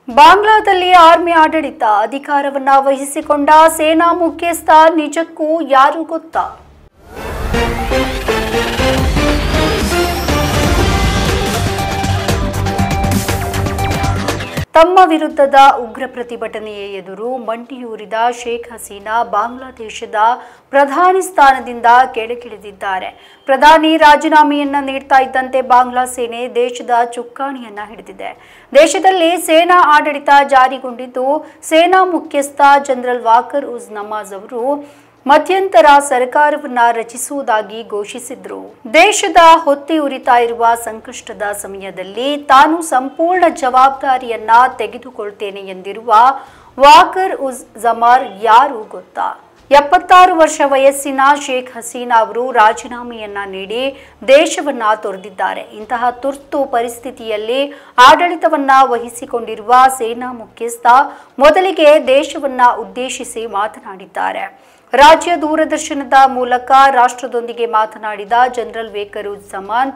ಬಾಂಗ್ಲಾದಲ್ಲಿ army ಆಡಳಿತ ಅಧಿಕಾರವನ್ನ ವಹಿಸಿಕೊಂಡ ಸೇನಾ ಮುಖ್ಯಸ್ಥ ನಿಜಕ್ಕೂ ಯಾರು ಗೊತ್ತಾ? ತಮ್ಮ ವಿರುದ್ಧದ ಉಗ್ರ ಪ್ರತಿಭಟನೆಯ ಎದುರು ಮಂಡಿಯೂರಿದ ಶೇಖ್ ಹಸೀನಾ ಬಾಂಗ್ಲಾದೇಶದ ಪ್ರಧಾನಿ ಸ್ಥಾನದಿಂದ ಕೆಳಗಿಳಿದಿದ್ದಾರೆ. ಪ್ರಧಾನಿ ರಾಜೀನಾಮೆಯನ್ನ ನೀಡ್ತಾ ಇದ್ದಂತೆ ಬಾಂಗ್ಲಾ ಸೇನೆ ದೇಶದ ಚುಕ್ಕಾಣಿಯನ್ನ ಹಿಡಿದಿದೆ. ದೇಶದಲ್ಲಿ ಸೇನಾ ಆಡಳಿತ ಜಾರಿಗೊಂಡಿದ್ದು, ಸೇನಾ ಮುಖ್ಯಸ್ಥ ಜನರಲ್ ವಾಕರ್ ಉಸ್ ನಮಾಜ್ ಅವರು ಮಧ್ಯಂತರ ಸರ್ಕಾರವನ್ನ ರಚಿಸುವುದಾಗಿ ಘೋಷಿಸಿದ್ರು. ದೇಶದ ಹೊತ್ತಿ ಉರಿತಾ ಇರುವ ಸಂಕಷ್ಟದ ಸಮಯದಲ್ಲಿ ತಾನು ಸಂಪೂರ್ಣ ಜವಾಬ್ದಾರಿಯನ್ನ ತೆಗೆದುಕೊಳ್ತೇನೆ ಎಂದಿರುವ ವಾಕರ್ ಉಸ್ ಜಮಾರ್ ಯಾರು ಗೊತ್ತಾ? 76 ವರ್ಷ ವಯಸ್ಸಿನ ಶೇಖ್ ಹಸೀನಾ ಅವರು ರಾಜೀನಾಮೆಯನ್ನ ನೀಡಿ ದೇಶವನ್ನ ತೊರೆದಿದ್ದಾರೆ. ಇಂತಹ ತುರ್ತು ಪರಿಸ್ಥಿತಿಯಲ್ಲಿ ಆಡಳಿತವನ್ನ ವಹಿಸಿಕೊಂಡಿರುವ ಸೇನಾ ಮುಖ್ಯಸ್ಥ ಮೊದಲಿಗೆ ದೇಶವನ್ನ ಉದ್ದೇಶಿಸಿ ಮಾತನಾಡಿದ್ದಾರೆ. ರಾಜ್ಯ ದೂರದರ್ಶನದ ಮೂಲಕ ರಾಷ್ಟ್ರದೊಂದಿಗೆ ಮಾತನಾಡಿದ ಜನರಲ್ ವೇಕರ್ ಉಸ್ ಜಮಾನ್,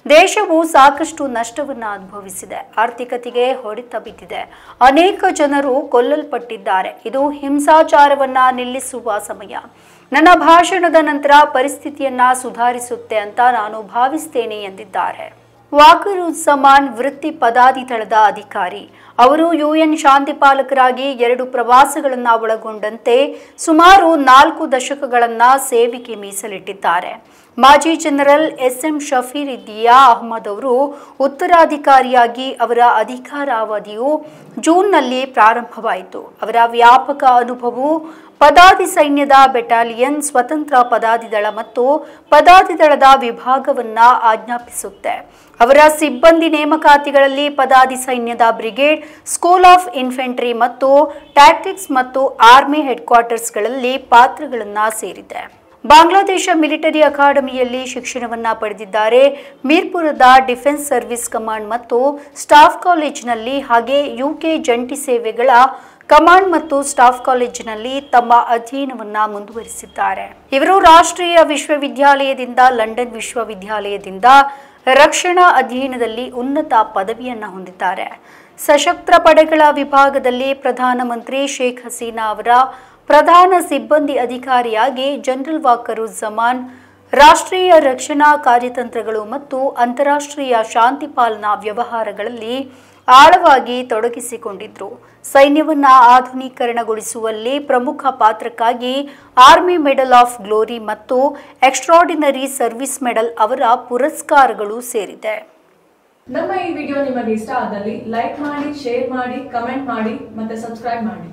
ದೇಶವು ಸಾಕಷ್ಟು ನಷ್ಟವನ್ನು ಅನುಭವಿಸಿದೆ, ಆರ್ಥಿಕತೆಗೆ ಹೊಡೆತ ಬಿದ್ದಿದೆ, ಅನೇಕ ಜನರು ಕೊಲ್ಲಲ್ಪಟ್ಟಿದ್ದಾರೆ. ಇದು ಹಿಂಸಾಚಾರವನ್ನ ನಿಲ್ಲಿಸುವ ಸಮಯ. ನನ್ನ ಭಾಷಣದ ನಂತರ ಪರಿಸ್ಥಿತಿಯನ್ನ ಸುಧಾರಿಸುತ್ತೆ ಅಂತ ನಾನು ಭಾವಿಸ್ತೇನೆ ಎಂದಿದ್ದಾರೆ. ವಾಕರ್ ಉಸ್ ಜಮಾನ್ ವೃತ್ತಿ ಪದಾತಿ ದಳದ ಅಧಿಕಾರಿ. ಅವರು ಯುಎನ್ ಶಾಂತಿ ಪಾಲಕರಾಗಿ 2 ಪ್ರವಾಸಗಳನ್ನು ಒಳಗೊಂಡಂತೆ ಸುಮಾರು 4 ದಶಕಗಳನ್ನ ಸೇವೆಗೆ ಮೀಸಲಿಟ್ಟಿದ್ದಾರೆ. ಮಾಜಿ ಜನರಲ್ ಎಸ್ಎಂ ಶಫೀರ್ ಇದ್ದಿಯಾ ಅಹ್ಮದ್ ಅವರು ಉತ್ತರಾಧಿಕಾರಿಯಾಗಿ ಅವರ ಅಧಿಕಾರಾವಧಿಯು ಜೂನ್ನಲ್ಲಿ ಪ್ರಾರಂಭವಾಯಿತು. ಅವರ ವ್ಯಾಪಕ ಅನುಭವವು ಪದಾತಿ ಸೈನ್ಯದ ಬೆಟಾಲಿಯನ್, ಸ್ವತಂತ್ರ ಪದಾತಿ ದಳ ಮತ್ತು ಪದಾತಿ ದಳದ ವಿಭಾಗವನ್ನ ಆಜ್ಞಾಪಿಸುತ್ತೆ. ಅವರ ಸಿಬ್ಬಂದಿ ನೇಮಕಾತಿಗಳಲ್ಲಿ ಪದಾತಿ ಸೈನ್ಯದ ಬ್ರಿಗೇಡ್, ಸ್ಕೂಲ್ ಆಫ್ ಇನ್ಫೆಂಟ್ರಿ ಮತ್ತು ಟ್ಯಾಕ್ಟಿಕ್ಸ್ ಮತ್ತು ಆರ್ಮಿ ಹೆಡ್ ಕ್ವಾರ್ಟರ್ಸ್ಗಳಲ್ಲಿ ಪಾತ್ರಗಳನ್ನ ಸೇರಿದೆ. ಬಾಂಗ್ಲಾದೇಶ ಮಿಲಿಟರಿ ಅಕಾಡೆಮಿಯಲ್ಲಿ ಶಿಕ್ಷಣವನ್ನ ಪಡೆದಿದ್ದಾರೆ. ಮೀರ್ಪುರದ ಡಿಫೆನ್ಸ್ ಸರ್ವಿಸ್ ಕಮಾಂಡ್ ಮತ್ತು ಸ್ಟಾಫ್ ಕಾಲೇಜಿನಲ್ಲಿ ಹಾಗೆ ಯುಕೆ ಜಂಟಿ ಸೇವೆಗಳ ಕಮಾಂಡ್ ಮತ್ತು ಸ್ಟಾಫ್ ಕಾಲೇಜಿನಲ್ಲಿ ತಮ್ಮ ಅಧ್ಯಯನವನ್ನ ಮುಂದುವರಿಸಿದ್ದಾರೆ. ಇವರು ರಾಷ್ಟ್ರೀಯ ವಿಶ್ವವಿದ್ಯಾಲಯದಿಂದ, ಲಂಡನ್ ವಿಶ್ವವಿದ್ಯಾಲಯದಿಂದ ರಕ್ಷಣಾ ಅಧ್ಯಯನದಲ್ಲಿ ಉನ್ನತ ಪದವಿಯನ್ನ ಹೊಂದಿದ್ದಾರೆ. ಸಶಸ್ತ್ರ ಪಡೆಗಳ ವಿಭಾಗದಲ್ಲಿ ಪ್ರಧಾನಮಂತ್ರಿ ಶೇಖ್ ಹಸೀನಾ ಅವರ ಪ್ರಧಾನ ಸಿಬ್ಬಂದಿ ಅಧಿಕಾರಿಯಾಗಿ ಜನರಲ್ ವಾಕರ್ ಉಸ್ ಜಮಾನ್ ರಾಷ್ಟ್ರೀಯ ರಕ್ಷಣಾ ಕಾರ್ಯತಂತ್ರಗಳು ಮತ್ತು ಅಂತಾರಾಷ್ಟ್ರೀಯ ಶಾಂತಿ ಪಾಲನಾ ವ್ಯವಹಾರಗಳಲ್ಲಿ ಆಳವಾಗಿ ತೊಡಗಿಸಿಕೊಂಡಿದ್ರು. ಸೈನ್ಯವನ್ನ ಆಧುನೀಕರಣಗೊಳಿಸುವಲ್ಲಿ ಪ್ರಮುಖ ಪಾತ್ರಕ್ಕಾಗಿ ಆರ್ಮಿ ಮೆಡಲ್ ಆಫ್ ಗ್ಲೋರಿ ಮತ್ತು ಎಕ್ಸ್ಟ್ರಾರ್ಡಿನರಿ ಸರ್ವಿಸ್ ಮೆಡಲ್ ಅವರ ಪುರಸ್ಕಾರಗಳು ಸೇರಿದೆ. ನಮ್ಮ ಈ ವಿಡಿಯೋ ನಿಮಗೆ ಇಷ್ಟ ಆದಲ್ಲಿ ಲೈಕ್ ಮಾಡಿ, ಶೇರ್ ಮಾಡಿ, ಕಮೆಂಟ್ ಮಾಡಿ ಮತ್ತೆ ಸಬ್ಸ್ಕ್ರೈಬ್ ಮಾಡಿ.